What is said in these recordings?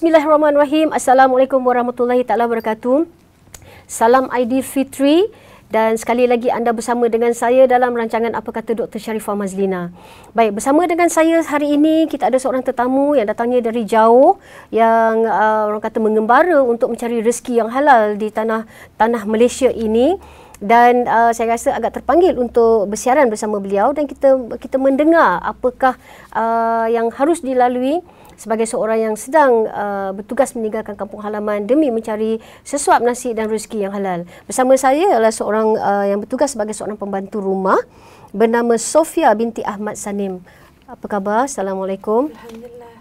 Bismillahirrahmanirrahim. Assalamualaikum warahmatullahi taala wabarakatuh. Salam Aidilfitri dan sekali lagi anda bersama dengan saya dalam rancangan Apa Kata Dr. Sharifah Mazlina. Baik, bersama dengan saya hari ini kita ada seorang tetamu yang datangnya dari jauh yang orang kata mengembara untuk mencari rezeki yang halal di tanah Malaysia ini. Dan saya rasa agak terpanggil untuk bersiaran bersama beliau dan kita mendengar apakah yang harus dilalui sebagai seorang yang sedang bertugas meninggalkan kampung halaman demi mencari sesuap nasi dan rezeki yang halal. Bersama saya adalah seorang yang bertugas sebagai seorang pembantu rumah bernama Sofia binti Ahmad Sanim. Apa khabar? Assalamualaikum. Alhamdulillah.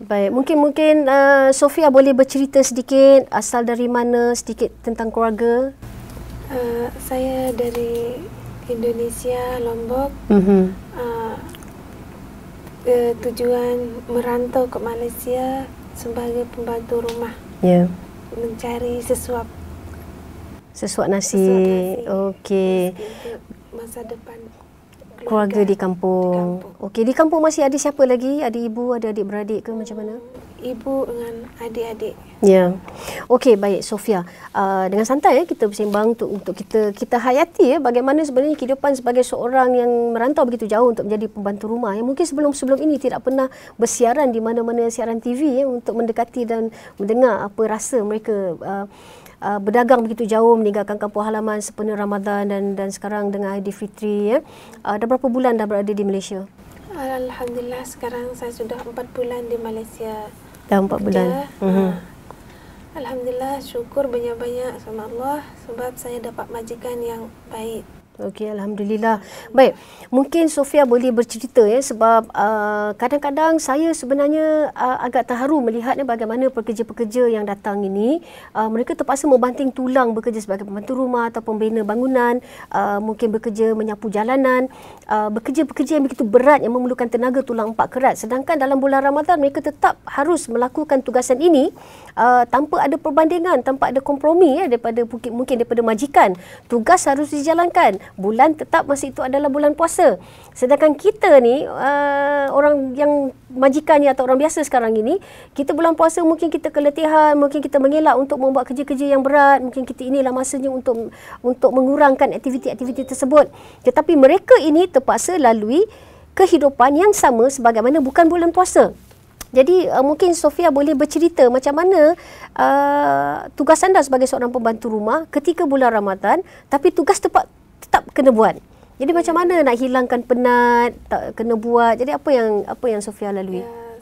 Baik, mungkin Sofia boleh bercerita sedikit asal dari mana, sedikit tentang keluarga. Saya dari Indonesia, Lombok. Tujuan merantau ke Malaysia sebagai pembantu rumah. Ya. Mencari sesuap nasi. Okey. Masa depan Keluarga di kampung. Okey, di kampung masih ada siapa lagi? Ada ibu, ada adik-beradik ke macam mana? Ibu dengan adik-adik. Ya. Okey, baik Sofia. Dengan santai kita bersembang untuk kita hayati bagaimana sebenarnya kehidupan sebagai seorang yang merantau begitu jauh untuk menjadi pembantu rumah. Yang mungkin sebelum ini tidak pernah bersiaran di mana-mana siaran TV untuk mendekati dan mendengar apa rasa mereka berdagang begitu jauh meninggalkan kampung halaman sempena Ramadan dan sekarang dengan Aidilfitri. Dah berapa bulan dah berada di Malaysia? Alhamdulillah sekarang saya sudah 4 bulan di Malaysia. Dah 4 bulan. Alhamdulillah, syukur banyak-banyak sama Allah sebab saya dapat majikan yang baik. Okey, alhamdulillah. Baik, mungkin Sofia boleh bercerita sebab kadang-kadang saya sebenarnya agak terharu melihat bagaimana pekerja-pekerja yang datang ini mereka terpaksa membanting tulang bekerja sebagai pembantu rumah atau pembina bangunan, mungkin bekerja menyapu jalanan, bekerja-pekerja yang begitu berat yang memerlukan tenaga tulang empat kerat. Sedangkan dalam bulan Ramadan mereka tetap harus melakukan tugasan ini tanpa ada perbandingan, tanpa ada kompromi daripada mungkin daripada majikan. Tugas harus dijalankan. Bulan tetap masih itu adalah bulan puasa. Sedangkan kita ni orang yang majikan ni atau orang biasa sekarang ini, kita bulan puasa mungkin kita keletihan, mungkin kita mengelak untuk membuat kerja-kerja yang berat, mungkin kita inilah masanya untuk mengurangkan aktiviti-aktiviti tersebut. Tetapi mereka ini terpaksa lalui kehidupan yang sama sebagaimana bukan bulan puasa. Jadi mungkin Sofia boleh bercerita macam mana tugas anda sebagai seorang pembantu rumah ketika bulan Ramadan, tapi tugas tetap kena buat. Jadi macam mana nak hilangkan penat, tak kena buat. Jadi apa yang Sofia lalui? Ya,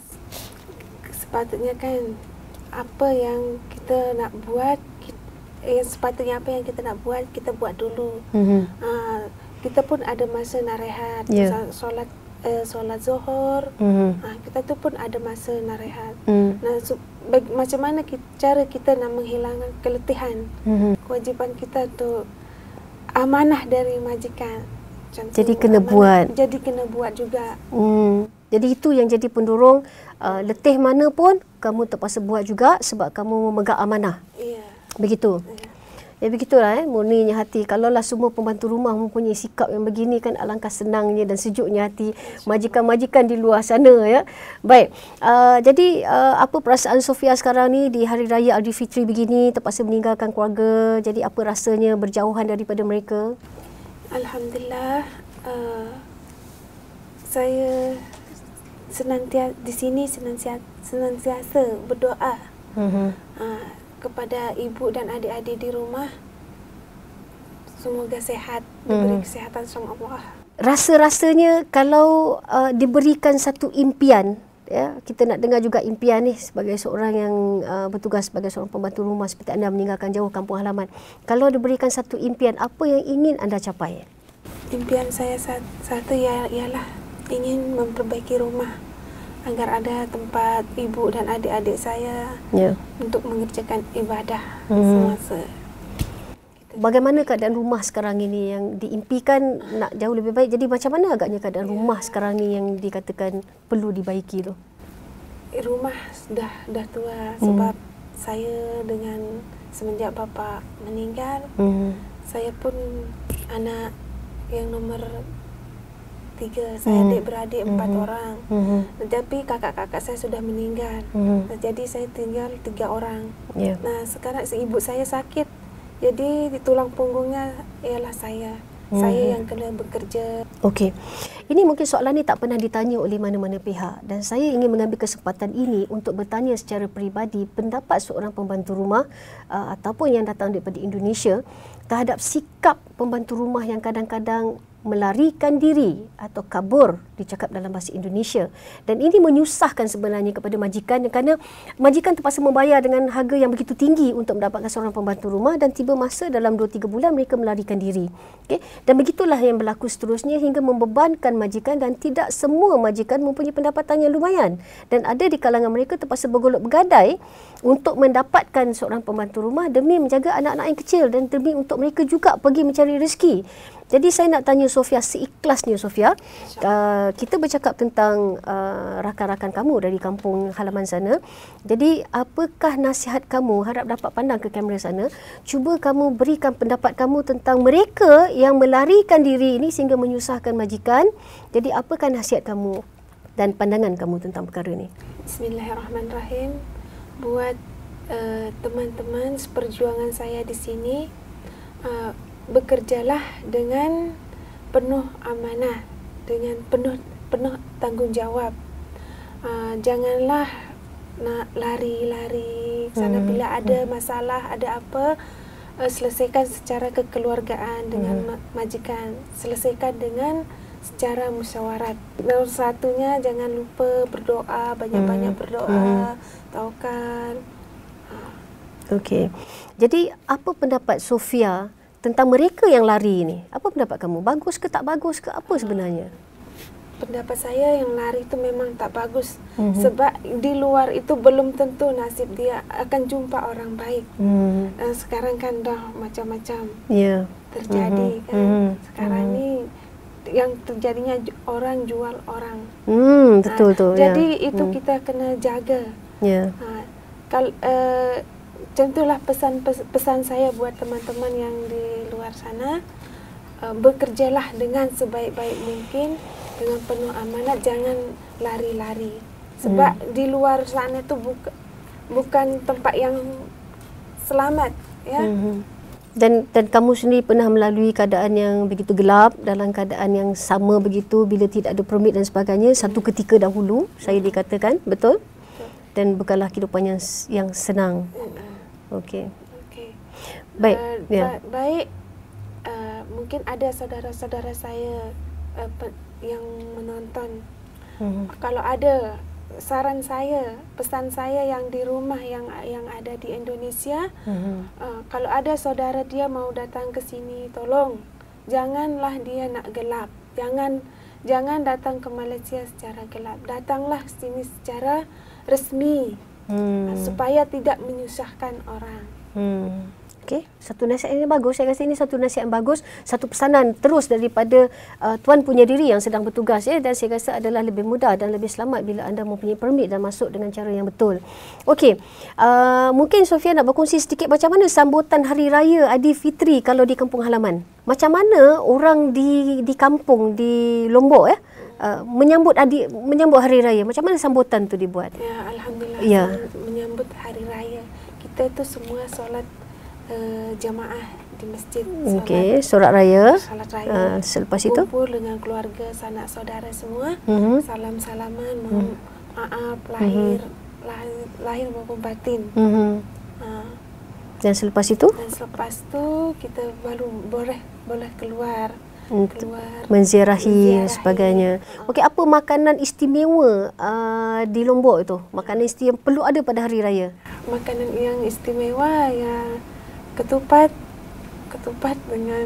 sepatutnya kan apa yang kita nak buat, sepatutnya apa yang kita nak buat, kita buat dulu. Kita pun ada masa nak rehat, solat Zuhur. Kita tu pun ada masa nak rehat. Macam mana cara kita nak menghilangkan keletihan? Kewajipan kita tu amanah dari majikan. Jadi kena buat. Jadi kena buat juga. Jadi itu yang jadi pendorong, letih mana pun kamu terpaksa buat juga sebab kamu memegang amanah. Ya. Begitu. Ya begitulah murninya hati. Kalaulah semua pembantu rumah mempunyai sikap yang begini kan alangkah senangnya dan sejuknya hati majikan-majikan di luar sana ya. Baik. Jadi apa perasaan Sofia sekarang ni di hari raya Aidilfitri begini, terpaksa meninggalkan keluarga. Jadi apa rasanya berjauhan daripada mereka? Alhamdulillah, saya senantiasa di sini senantiasa berdoa kepada ibu dan adik-adik di rumah, semoga sehat, diberi kesehatan sama Allah. Rasa-rasanya kalau diberikan satu impian, ya, kita nak dengar juga impian ni sebagai seorang yang bertugas sebagai seorang pembantu rumah seperti anda meninggalkan jauh kampung halaman. Kalau diberikan satu impian, apa yang ingin anda capai? Impian saya satu ialah ingin memperbaiki rumah agar ada tempat ibu dan adik-adik saya untuk mengerjakan ibadah semasa. Bagaimana keadaan rumah sekarang ini yang diimpikan nak jauh lebih baik? Jadi macam mana agaknya keadaan rumah sekarang ni yang dikatakan perlu dibaiki tu? Rumah dah tua sebab saya dengan semenjak bapa meninggal, saya pun anak yang nomor 3, saya adik-beradik 4 orang. Tetapi kakak-kakak saya sudah meninggal. Jadi saya tinggal 3 orang. Nah, sekarang ibu saya sakit. Jadi di tulang punggungnya ialah saya. Saya yang kena bekerja. Okey. Ini mungkin soalan ni tak pernah ditanya oleh mana-mana pihak dan saya ingin mengambil kesempatan ini untuk bertanya secara peribadi pendapat seorang pembantu rumah ataupun yang datang daripada Indonesia terhadap sikap pembantu rumah yang kadang-kadang melarikan diri atau kabur, dicakap dalam bahasa Indonesia. Dan ini menyusahkan sebenarnya kepada majikan kerana majikan terpaksa membayar dengan harga yang begitu tinggi untuk mendapatkan seorang pembantu rumah dan tiba masa dalam 2-3 bulan mereka melarikan diri. Okay? Dan begitulah yang berlaku seterusnya hingga membebankan majikan dan tidak semua majikan mempunyai pendapatan yang lumayan. Dan ada di kalangan mereka terpaksa bergolak bergadai untuk mendapatkan seorang pembantu rumah demi menjaga anak-anak yang kecil dan demi untuk mereka juga pergi mencari rezeki. Jadi saya nak tanya Sofia, seikhlasnya Sofia, kita bercakap tentang rakan-rakan kamu dari kampung halaman sana. Jadi apakah nasihat kamu, harap dapat pandang ke kamera sana, cuba kamu berikan pendapat kamu tentang mereka yang melarikan diri ini sehingga menyusahkan majikan. Jadi apakah nasihat kamu dan pandangan kamu tentang perkara ini? Bismillahirrahmanirrahim. Buat teman-teman seperjuangan saya di sini, bekerjalah dengan penuh amanah, dengan penuh tanggungjawab. Janganlah nak lari-lari sana bila ada masalah, ada apa, selesaikan secara kekeluargaan dengan majikan, selesaikan dengan secara musyawarat. Nomor satunya jangan lupa berdoa, banyak-banyak berdoa, tawakal. Okey. Jadi apa pendapat Sofia tentang mereka yang lari ini? Apa pendapat kamu? Bagus ke tak bagus ke apa sebenarnya? Pendapat saya yang lari itu memang tak bagus. Sebab di luar itu belum tentu nasib dia akan jumpa orang baik. Sekarang kan dah macam-macam terjadi kan. Sekarang ni yang terjadinya orang jual orang. Betul tu. Jadi itu kita kena jaga. Kalau contohlah pesan saya buat teman-teman yang di luar sana, bekerjalah dengan sebaik-baik mungkin, dengan penuh amanat, jangan lari-lari. Sebab di luar sana itu bukan tempat yang selamat, ya. Dan kamu sendiri pernah melalui keadaan yang begitu gelap, dalam keadaan yang sama begitu bila tidak ada permit dan sebagainya satu ketika dahulu, saya dikatakan, betul? Dan bukanlah kehidupan yang senang. Okey. Baik. Baik. Mungkin ada saudara-saudara saya yang menonton. Kalau ada saran saya, pesan saya yang di rumah yang ada di Indonesia, kalau ada saudara dia mau datang ke sini, tolong janganlah dia nak gelap. Jangan datang ke Malaysia secara gelap. Datanglah sini secara resmi. Supaya tidak menyusahkan orang. Okey, satu nasihat yang bagus. Saya rasa ini satu nasihat yang bagus, satu pesanan terus daripada tuan punya diri yang sedang bertugas, ya, dan saya rasa adalah lebih mudah dan lebih selamat bila anda mempunyai permit dan masuk dengan cara yang betul. Okey, mungkin Sofia nak berkongsi sedikit macam mana sambutan Hari Raya Aidilfitri kalau di kampung halaman. Macam mana orang di kampung di Lombok menyambut Hari Raya, macam mana sambutan tu dibuat? Ya, alhamdulillah. Menyambut Hari Raya, kita tu semua solat jamaah di masjid. Okey, solat raya. Selepas itu kumpul dengan keluarga, sanak saudara semua, salam-salaman, mohon maaf lahir maupun batin. Dan selepas itu? Dan selepas tu kita baru boleh keluar menziarahi sebagainya. Okey, apa makanan istimewa di Lombok itu? Makanan yang perlu ada pada hari raya? Makanan yang istimewa ya ketupat dengan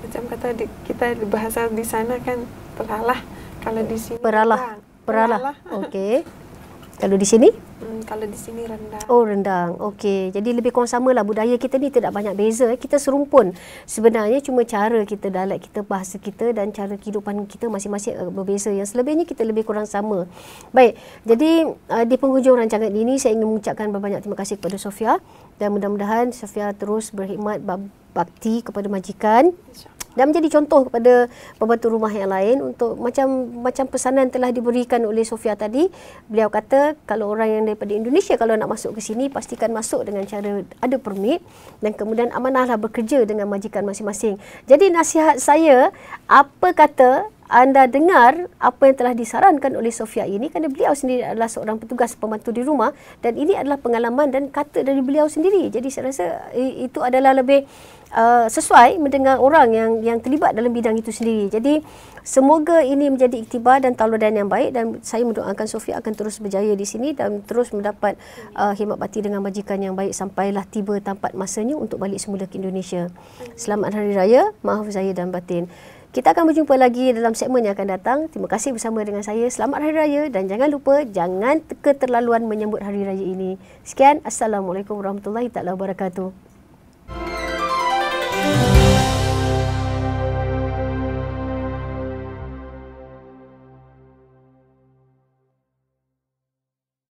macam kata kita bahasa di sana kan peralah. Kalau di sini peralah. Okey. Kalau di sini? Kalau di sini rendang. Oh, rendang. Okey. Jadi lebih kurang samalah, budaya kita ni tidak banyak beza. Kita serumpun. Sebenarnya cuma cara kita, dialek kita, bahasa kita dan cara kehidupan kita masing-masing berbeza. Yang selebihnya kita lebih kurang sama. Baik. Jadi di penghujung rancangan ini saya ingin mengucapkan banyak terima kasih kepada Sofia dan mudah-mudahan Sofia terus berkhidmat bakti kepada majikan. dan menjadi contoh kepada pembantu rumah yang lain untuk macam pesanan telah diberikan oleh Sofia tadi. Beliau kata kalau orang yang daripada Indonesia kalau nak masuk ke sini pastikan masuk dengan cara ada permit dan kemudian amanahlah bekerja dengan majikan masing-masing. Jadi nasihat saya, apa kata anda dengar apa yang telah disarankan oleh Sofia ini, kerana beliau sendiri adalah seorang petugas pembantu di rumah dan ini adalah pengalaman dan kata dari beliau sendiri. Jadi saya rasa itu adalah lebih sesuai mendengar orang yang terlibat dalam bidang itu sendiri. Jadi semoga ini menjadi iktibar dan tauladan yang baik dan saya mendoakan Sofia akan terus berjaya di sini dan terus mendapat khidmat bakti dengan majikan yang baik sampailah tiba tempat masanya untuk balik semula ke Indonesia. Selamat Hari Raya, maaf zahir dan batin. Kita akan berjumpa lagi dalam segmen yang akan datang. Terima kasih bersama dengan saya. Selamat Hari Raya dan jangan lupa jangan keterlaluan menyambut Hari Raya ini. Sekian, Assalamualaikum warahmatullahi wabarakatuh.